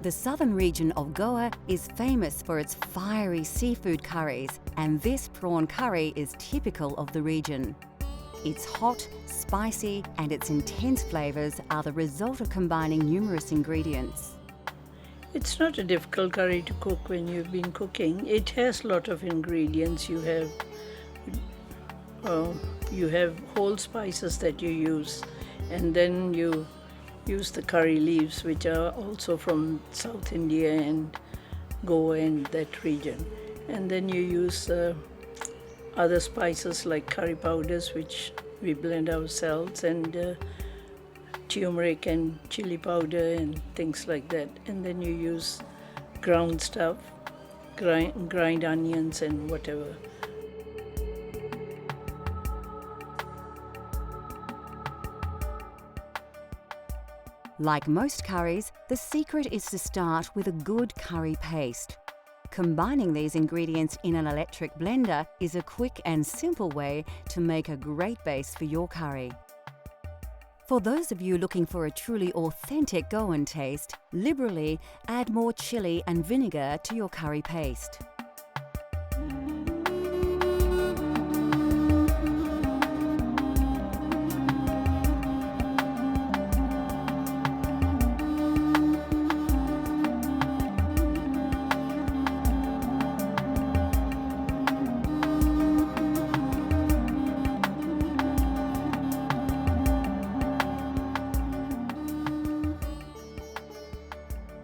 The southern region of Goa is famous for its fiery seafood curries, and this prawn curry is typical of the region. It's hot, spicy, and its intense flavours are the result of combining numerous ingredients. It's not a difficult curry to cook when you've been cooking. It has a lot of ingredients. You have whole spices that you use, and then you use the curry leaves, which are also from South India and Goa and that region. And then you use other spices like curry powders, which we blend ourselves, and turmeric and chili powder and things like that. And then you use ground stuff, grind onions and whatever. Like most curries, the secret is to start with a good curry paste. Combining these ingredients in an electric blender is a quick and simple way to make a great base for your curry. For those of you looking for a truly authentic Goan taste, liberally add more chili and vinegar to your curry paste.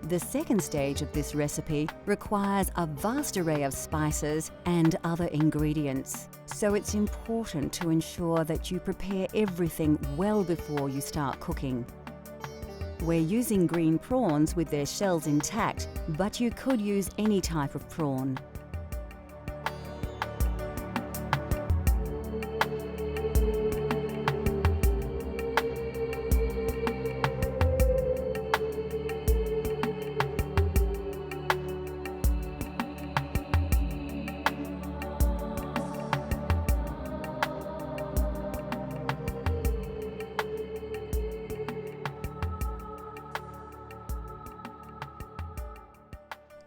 The second stage of this recipe requires a vast array of spices and other ingredients, so it's important to ensure that you prepare everything well before you start cooking. We're using green prawns with their shells intact, but you could use any type of prawn.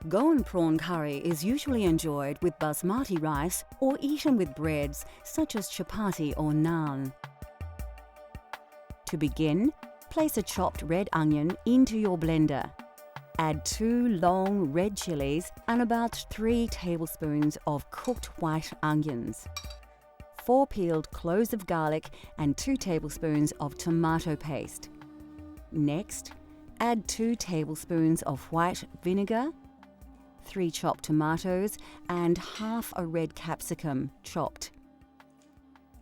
Goan prawn curry is usually enjoyed with basmati rice or eaten with breads such as chapati or naan. To begin, place a chopped red onion into your blender. Add 2 long red chilies and about 3 tablespoons of cooked white onions, 4 peeled cloves of garlic and 2 tablespoons of tomato paste. Next, add 2 tablespoons of white vinegar, 3 chopped tomatoes and half a red capsicum chopped.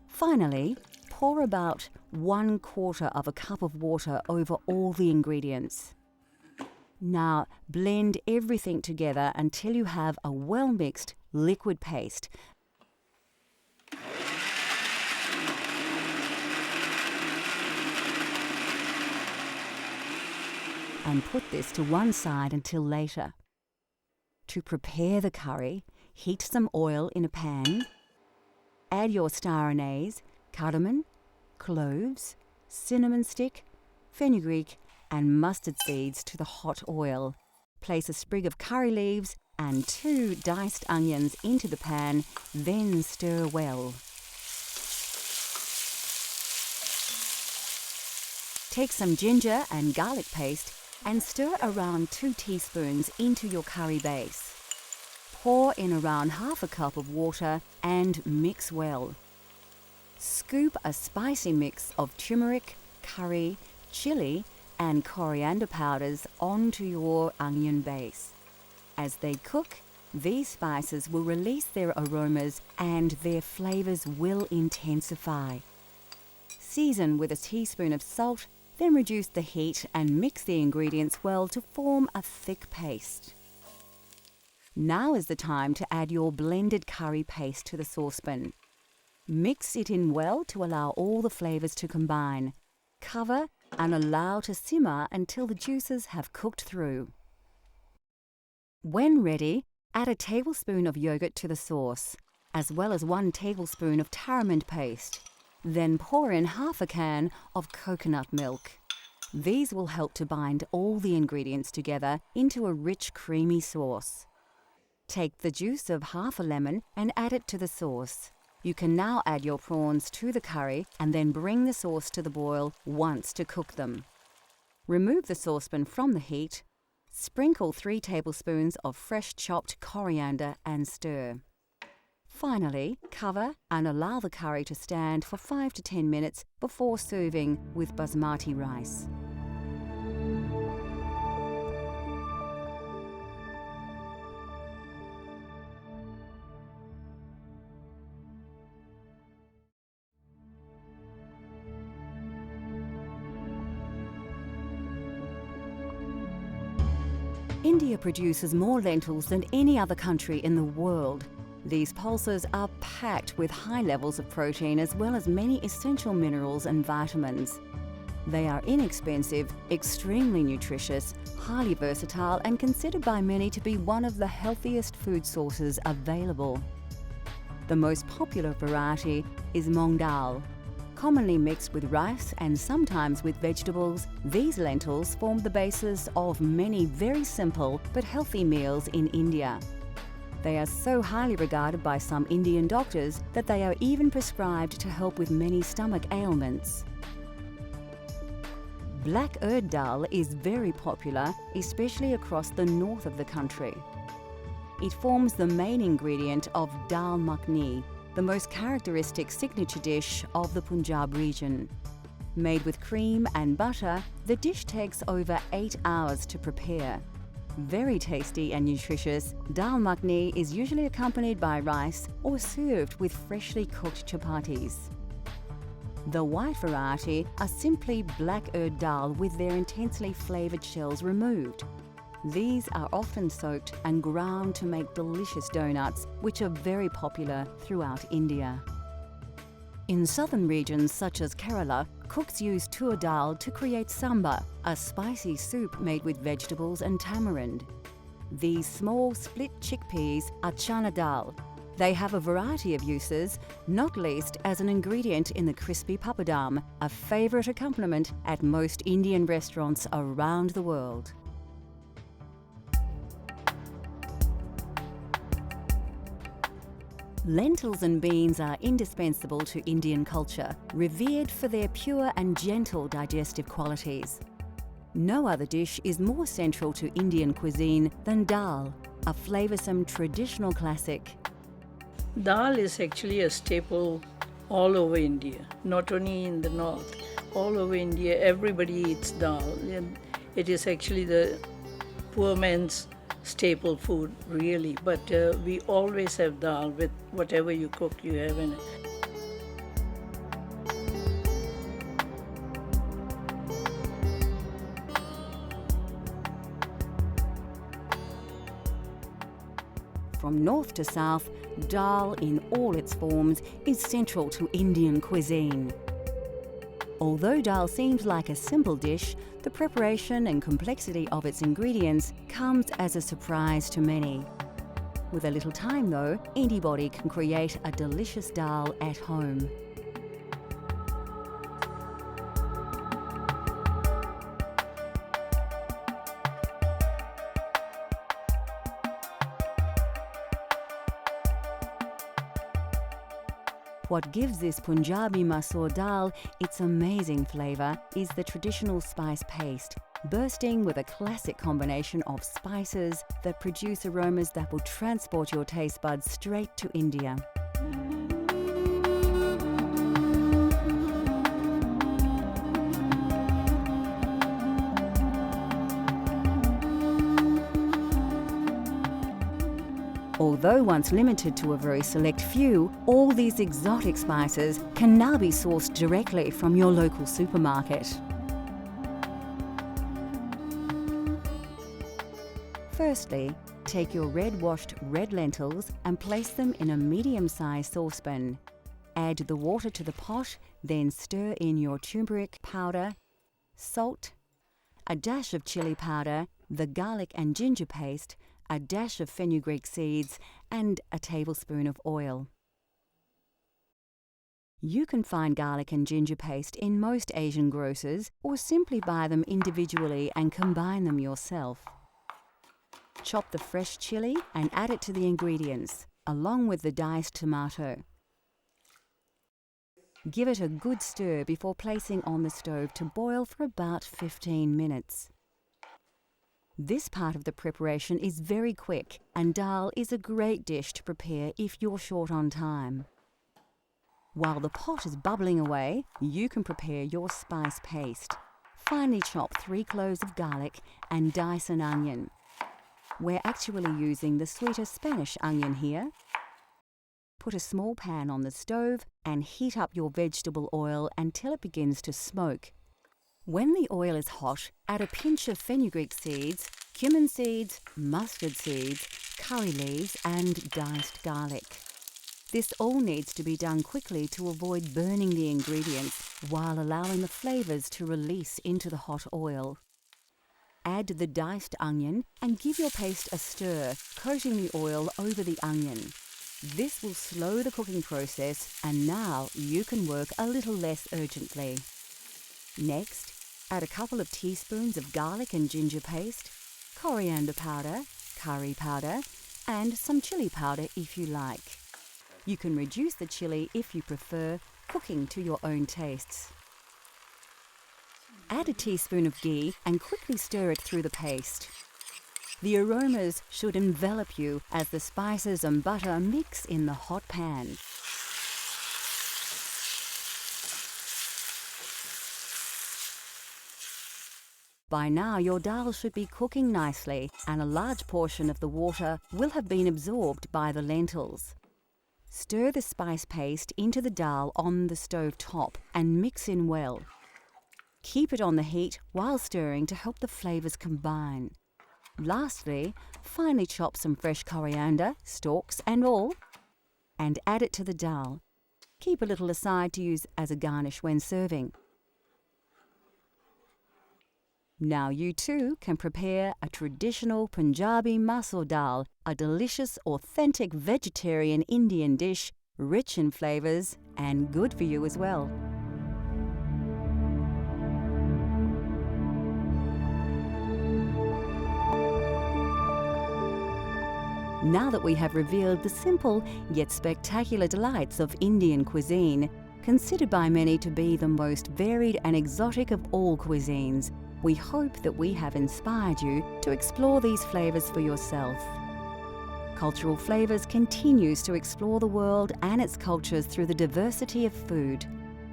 Finally, pour about 1/4 of a cup of water over all the ingredients. Now blend everything together until you have a well-mixed liquid paste. And put this to one side until later. To prepare the curry, heat some oil in a pan. Add your star anise, cardamom, cloves, cinnamon stick, fenugreek and mustard seeds to the hot oil. Place a sprig of curry leaves and 2 diced onions into the pan, then stir well. Take some ginger and garlic paste and stir around 2 teaspoons into your curry base. Pour in around half a cup of water and mix well. Scoop a spicy mix of turmeric, curry, chili and coriander powders onto your onion base. As they cook, these spices will release their aromas and their flavors will intensify. Season with a teaspoon of salt, then reduce the heat and mix the ingredients well to form a thick paste. Now is the time to add your blended curry paste to the saucepan. Mix it in well to allow all the flavors to combine. Cover and allow to simmer until the juices have cooked through. When ready, add a tablespoon of yogurt to the sauce, as well as 1 tablespoon of tamarind paste. Then pour in half a can of coconut milk. These will help to bind all the ingredients together into a rich, creamy sauce. Take the juice of half a lemon and add it to the sauce. You can now add your prawns to the curry and then bring the sauce to the boil once to cook them. Remove the saucepan from the heat. Sprinkle 3 tablespoons of fresh chopped coriander and stir. Finally, cover and allow the curry to stand for 5 to 10 minutes before serving with basmati rice. India produces more lentils than any other country in the world. These pulses are packed with high levels of protein as well as many essential minerals and vitamins. They are inexpensive, extremely nutritious, highly versatile and considered by many to be one of the healthiest food sources available. The most popular variety is Moong Dal. Commonly mixed with rice and sometimes with vegetables, these lentils form the basis of many very simple but healthy meals in India. They are so highly regarded by some Indian doctors that they are even prescribed to help with many stomach ailments. Black urd dal is very popular, especially across the north of the country. It forms the main ingredient of dal makhani, the most characteristic signature dish of the Punjab region. Made with cream and butter, the dish takes over 8 hours to prepare. Very tasty and nutritious, dal makhani is usually accompanied by rice or served with freshly cooked chapatis. The white variety are simply black urd dal with their intensely flavoured shells removed. These are often soaked and ground to make delicious donuts, which are very popular throughout India. In southern regions such as Kerala, cooks use tur dal to create sambar, a spicy soup made with vegetables and tamarind. These small split chickpeas are chana dal. They have a variety of uses, not least as an ingredient in the crispy papadam, a favourite accompaniment at most Indian restaurants around the world. Lentils and beans are indispensable to Indian culture, revered for their pure and gentle digestive qualities. No other dish is more central to Indian cuisine than dal, a flavoursome traditional classic. Dal is actually a staple all over India, not only in the north. All over India, everybody eats dal. And it is actually the poor man's staple food, really. But we always have dal with whatever you cook, you have in it. From north to south, dal in all its forms is central to Indian cuisine. Although dal seems like a simple dish, the preparation and complexity of its ingredients comes as a surprise to many. With a little time though, anybody can create a delicious dal at home. What gives this Punjabi masoor dal its amazing flavour is the traditional spice paste, bursting with a classic combination of spices that produce aromas that will transport your taste buds straight to India. Although once limited to a very select few, all these exotic spices can now be sourced directly from your local supermarket. Firstly, take your red-washed red lentils and place them in a medium-sized saucepan. Add the water to the pot, then stir in your turmeric powder, salt, a dash of chili powder, the garlic and ginger paste, a dash of fenugreek seeds, and a tablespoon of oil. You can find garlic and ginger paste in most Asian grocers or simply buy them individually and combine them yourself. Chop the fresh chili and add it to the ingredients, along with the diced tomato. Give it a good stir before placing on the stove to boil for about 15 minutes. This part of the preparation is very quick, and dal is a great dish to prepare if you're short on time. While the pot is bubbling away, you can prepare your spice paste. Finely chop 3 cloves of garlic and dice an onion. We're actually using the sweeter Spanish onion here. Put a small pan on the stove and heat up your vegetable oil until it begins to smoke. When the oil is hot, add a pinch of fenugreek seeds, cumin seeds, mustard seeds, curry leaves and diced garlic. This all needs to be done quickly to avoid burning the ingredients while allowing the flavours to release into the hot oil. Add the diced onion and give your paste a stir, coating the oil over the onion. This will slow the cooking process, and now you can work a little less urgently. Next, add a couple of teaspoons of garlic and ginger paste, coriander powder, curry powder, and some chili powder if you like. You can reduce the chili if you prefer, cooking to your own tastes. Add a teaspoon of ghee and quickly stir it through the paste. The aromas should envelop you as the spices and butter mix in the hot pan. By now, your dal should be cooking nicely, and a large portion of the water will have been absorbed by the lentils. Stir the spice paste into the dal on the stove top and mix in well. Keep it on the heat while stirring to help the flavours combine. Lastly, finely chop some fresh coriander, stalks and all, and add it to the dal. Keep a little aside to use as a garnish when serving. Now you too can prepare a traditional Punjabi masoor dal, a delicious, authentic vegetarian Indian dish, rich in flavours and good for you as well. Now that we have revealed the simple yet spectacular delights of Indian cuisine, considered by many to be the most varied and exotic of all cuisines, we hope that we have inspired you to explore these flavours for yourself. Cultural Flavours continues to explore the world and its cultures through the diversity of food.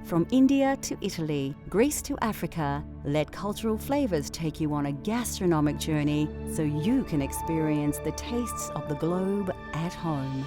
From India to Italy, Greece to Africa, let Cultural Flavours take you on a gastronomic journey so you can experience the tastes of the globe at home.